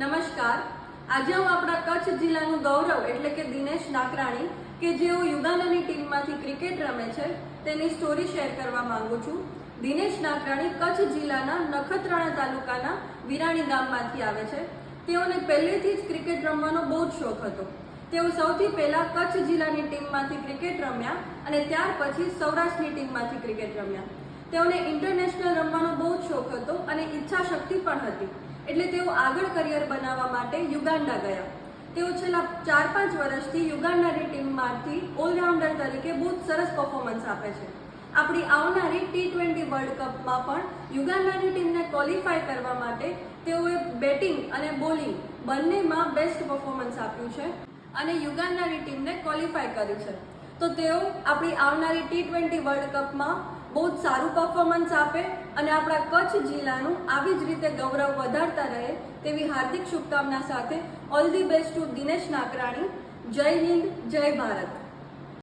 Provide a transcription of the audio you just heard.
નમસ્કાર। આજે હું આપણા કચ્છ જિલ્લાનું ગૌરવ એટલે કે દિનેશ નાકરાણી કે જેઓ યુગાન્ડાની ટીમમાંથી ક્રિકેટ રમે છે તેની સ્ટોરી શેર કરવા માંગુ છું। દિનેશ નાકરાણી કચ્છ જિલ્લાના નખત્રાણા તાલુકાના વિરાણી ગામમાંથી આવે છે। તેઓને પહેલેથી જ ક્રિકેટ રમવાનો બહુ જ શોખ હતો। તેઓ સૌથી પહેલા કચ્છ જિલ્લાની ટીમમાંથી ક્રિકેટ રમ્યા અને ત્યાર પછી સૌરાષ્ટ્રની ટીમમાંથી ક્રિકેટ રમ્યા। તેઓને ઇન્ટરનેશનલ રમવાનો બહુ જ શોખ હતો અને ઈચ્છા શક્તિ પણ હતી, એટલે તેઓ આગળ કરિયર બનાવવા માટે યુગાન્ડા ગયા। તેઓ છેલ્લા 4-5 વર્ષથી યુગાન્ડાની ટીમમાંથી ઓલરાઉન્ડર તરીકે બહુ જ સરસ પરફોર્મન્સ આપે છે। આપણી આવનારી T20 વર્લ્ડ કપમાં પણ યુગાન્ડાની ટીમને ક્વોલિફાય કરવા માટે તેઓએ બેટિંગ અને બોલિંગ બંનેમાં બેસ્ટ પરફોર્મન્સ આપ્યું છે અને યુગાન્ડાની ટીમને ક્વોલિફાય કર્યું છે। તો તેઓ આપણી આવનારી T20 વર્લ્ડ કપમાં બહુ જ સારું પરફોર્મન્સ આપે અને આપણા કચ્છ જિલ્લાનું આવી જ રીતે ગૌરવ વધારતા રહે તેવી હાર્દિક શુભકામના સાથે all the best two Dinesh Nakrani. જય હિન્દ, જય ભારત।